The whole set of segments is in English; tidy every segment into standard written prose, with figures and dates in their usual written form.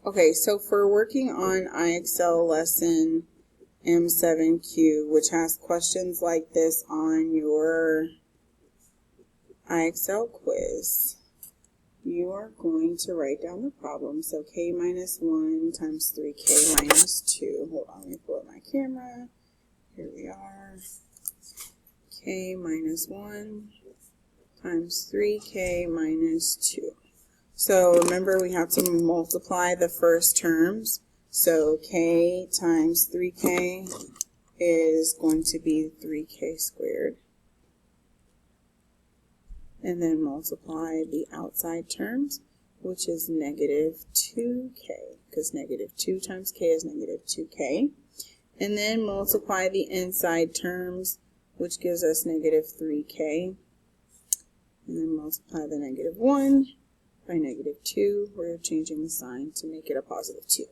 Okay, so for working on IXL lesson M7Q, which has questions like this on your IXL quiz, you are going to write down the problem. So k minus 1 times 3k minus 2. Hold on, let me pull up my camera. Here we are. K minus 1 times 3k minus 2. So remember, we have to multiply the first terms. So k times 3k is going to be 3k squared. And then multiply the outside terms, which is negative 2k, because negative 2 times k is negative 2k. And then multiply the inside terms, which gives us negative 3k. And then multiply the negative 1 by negative 2. We're changing the sign to make it a positive 2.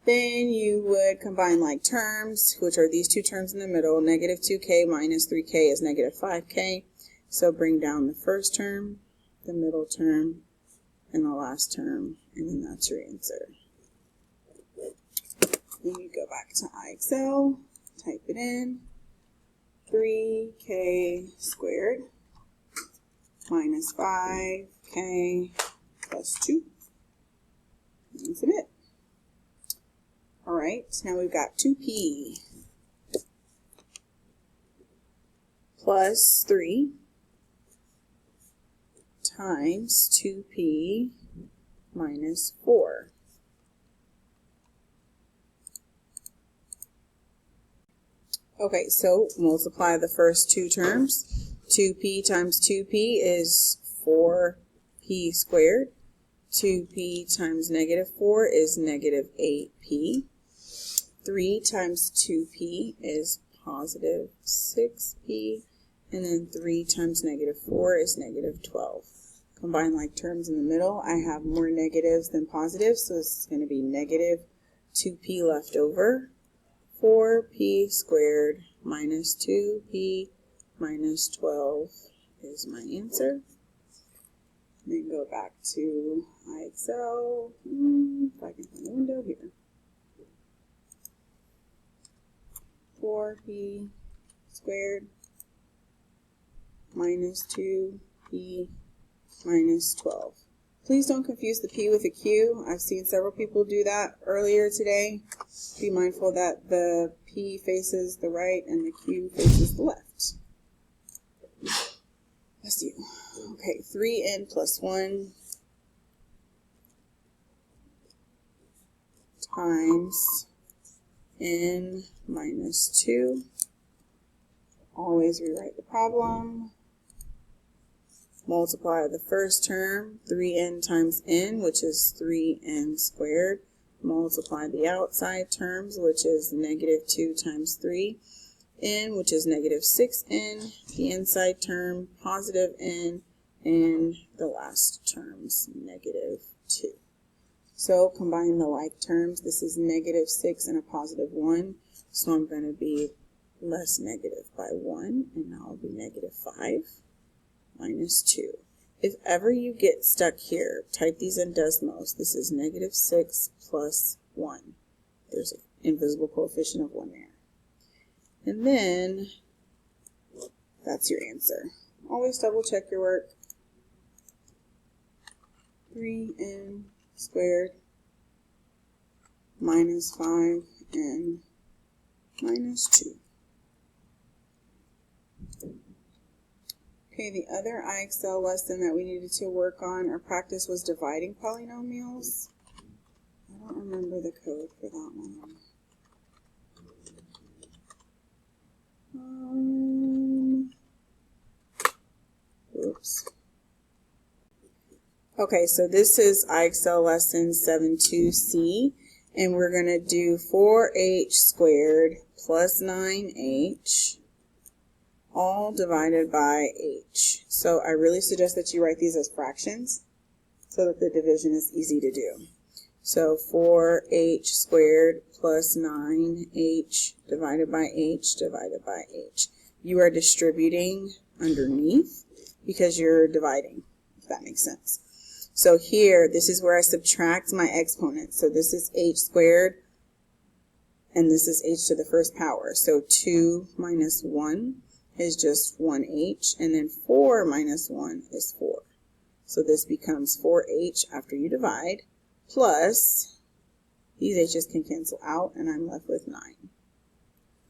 Then you would combine like terms, which are these two terms in the middle. Negative 2k minus 3k is negative 5k. So bring down the first term, the middle term, and the last term, and then that's your answer. Then you go back to IXL, type it in, 3k squared minus 5k plus 2, and submit. Alright, now we've got 2p plus 3 times 2p minus 4. Okay, so multiply the first two terms. 2p times 2p is 4p squared. 2p times negative 4 is negative 8p. 3 times 2p is positive 6p. And then 3 times negative 4 is negative 12. Combine like terms in the middle. I have more negatives than positives, so this is going to be negative 2p left over. 4p squared minus 2p minus 12 is my answer. Then go back to IXL. If I can find the window here. 4p squared minus 2p minus 12. Please don't confuse the p with a q. I've seen several people do that earlier today. Be mindful that the p faces the right and the q faces the left. Bless you. Okay, 3n plus 1 times n minus 2. Always rewrite the problem. Multiply the first term, 3n times n, which is 3n squared. Multiply the outside terms, which is negative 2 times 3n, which is negative 6n. The inside term, positive n, and the last terms, negative 2. So combine the like terms. This is negative 6 and a positive 1, so I'm going to be less negative by 1, and now I'll be negative 5. Minus 2. If ever you get stuck here, type these in decimals. This is negative 6 plus 1. There's an invisible coefficient of 1 there. And then, that's your answer. Always double check your work. 3n squared minus 5n minus 2. Okay, the other IXL lesson that we needed to work on or practice was dividing polynomials. I don't remember the code for that one. Oops. Okay, so this is IXL lesson 7.2c, and we're going to do 4h squared plus 9h all divided by h. So I really suggest that you write these as fractions so that the division is easy to do. So 4h squared plus 9h divided by h divided by h. You are distributing underneath because you're dividing, if that makes sense. So here, this is where I subtract my exponents. So this is h squared, and this is h to the first power. So 2 minus 1 is just 1h, and then 4 minus 1 is 4. So this becomes 4h after you divide, plus these h's can cancel out, and I'm left with 9.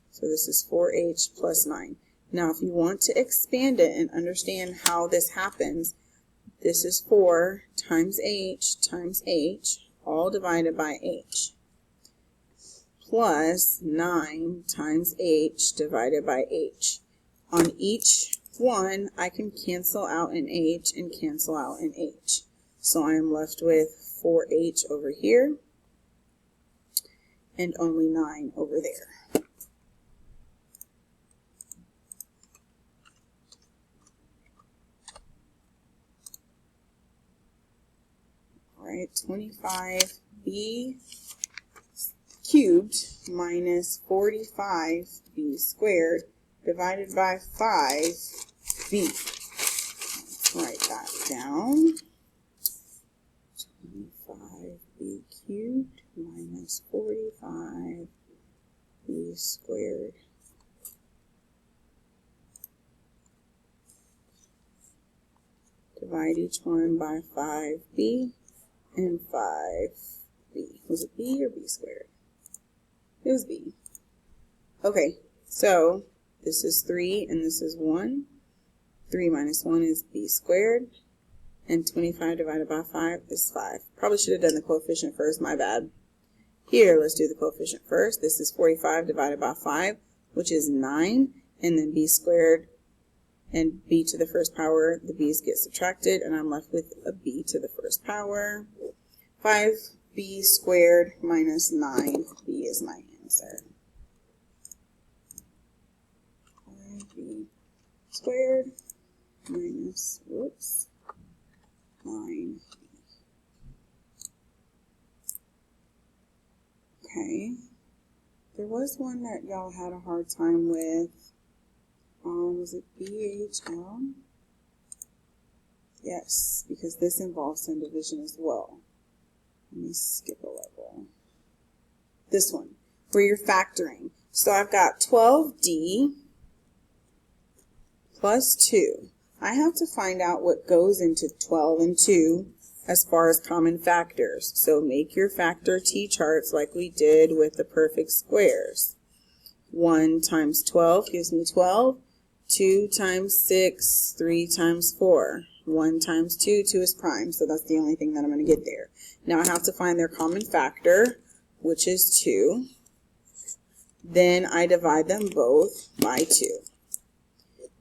So this is 4h plus 9. Now if you want to expand it and understand how this happens, this is 4 times h, all divided by h, plus 9 times h divided by h. On each one, I can cancel out an h and cancel out an h. So I am left with 4h over here and only 9 over there. All right, 25b cubed minus 45b squared divided by 5b. Let's write that down. 25b cubed minus 45b squared. Divide each one by 5b and 5b. Was it b or b squared? It was b. Okay, so this is 3 and this is 1. 3 minus 1 is b squared. And 25 divided by 5 is 5. Probably should have done the coefficient first, my bad. Here, let's do the coefficient first. This is 45 divided by 5, which is 9. And then b squared and b to the first power, the b's get subtracted, and I'm left with a b to the first power. 5b squared minus 9b is my answer. 5b squared minus, 9b. Okay. There was one that y'all had a hard time with. Was it BHL? Yes, because this involves some division as well. Let me skip a level. This one, where you're factoring. So I've got 12D plus 2. I have to find out what goes into 12 and 2 as far as common factors. So make your factor T-charts like we did with the perfect squares. 1 times 12 gives me 12. 2 times 6, 3 times 4. 1 times 2, 2 is prime, so that's the only thing that I'm going to get there. Now I have to find their common factor, which is 2. Then I divide them both by 2.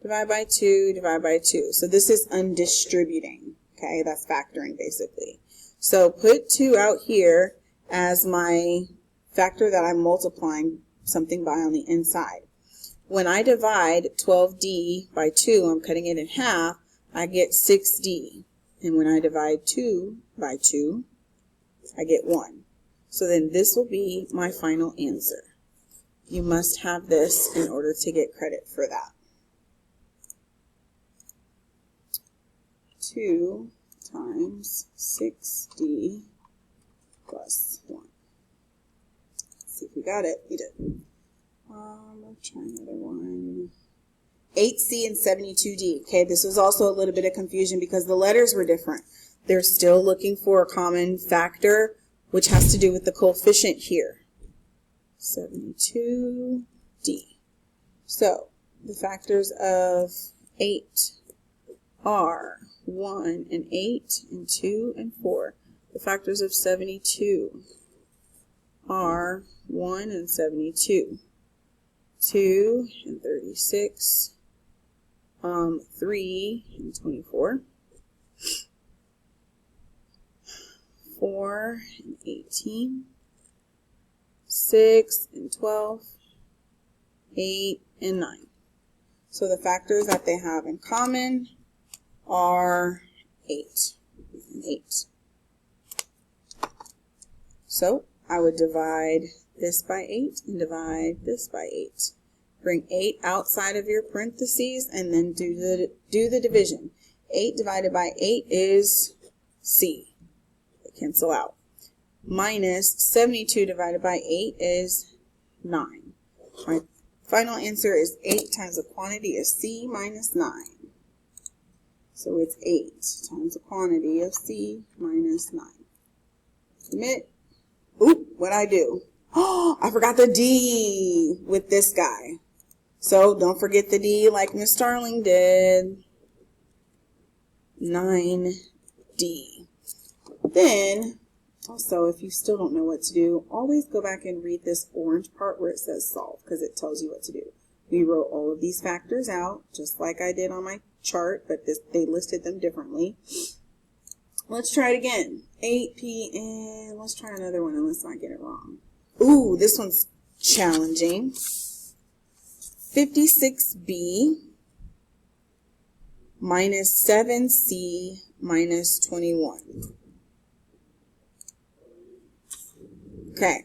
Divide by 2, divide by 2. So this is undistributing, okay? That's factoring basically. So put 2 out here as my factor that I'm multiplying something by on the inside. When I divide 12D by 2, I'm cutting it in half, I get 6D. And when I divide 2 by 2, I get 1. So then this will be my final answer. You must have this in order to get credit for that. 2 times 6D plus 1. Let's see if we got it. We did. Let's try another one. 8C and 72D. Okay, this was also a little bit of confusion because the letters were different. They're still looking for a common factor, which has to do with the coefficient here. 72D. So, the factors of 8 are 1 and 8 and 2 and 4. The factors of 72 are 1 and 72. 2 and 36, 3 and 24, 4 and 18, 6 and 12, 8 and 9. So the factors that they have in common are 8 and 8. So I would divide this by 8 and divide this by 8. Bring 8 outside of your parentheses and then do the division. 8 divided by 8 is C. They cancel out. Minus 72 divided by 8 is 9. My final answer is 8 times the quantity of C minus 9. So it's 8 times the quantity of C minus 9. Submit. Oop, what'd I do? Oh, I forgot the D with this guy. So don't forget the D like Miss Starling did. 9D. Then, also, if you still don't know what to do, always go back and read this orange part where it says solve, because it tells you what to do. We wrote all of these factors out, just like I did on my chart, but they listed them differently. Let's try it again. 8P, and let's try another one and let's not get it wrong. Ooh, this one's challenging. 56B minus 7C minus 21. Okay.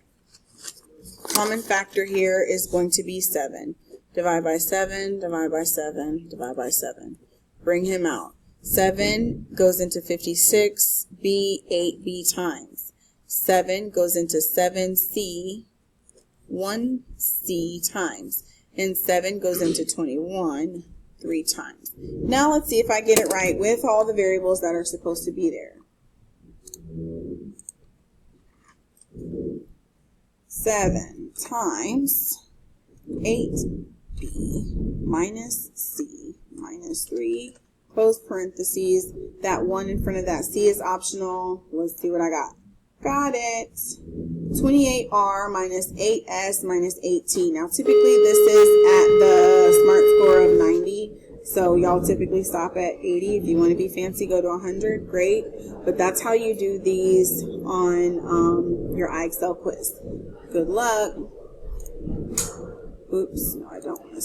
Common factor here is going to be 7. Divide by 7, divide by 7, divide by 7. Bring him out. 7 goes into 56, B, 8B times. 7 goes into 7C, 1C times. And 7 goes into 21 3 times. Now let's see if I get it right with all the variables that are supposed to be there. 7 times 8B minus C minus 3, close parentheses. That 1 in front of that C is optional. Let's see what I got. Got it. 28R minus 8S minus 8T. Now typically this is at the SMART score of 90. So y'all typically stop at 80. If you want to be fancy, go to 100. Great. But that's how you do these on your iExcel quiz. Good luck. Oops, no, I don't want to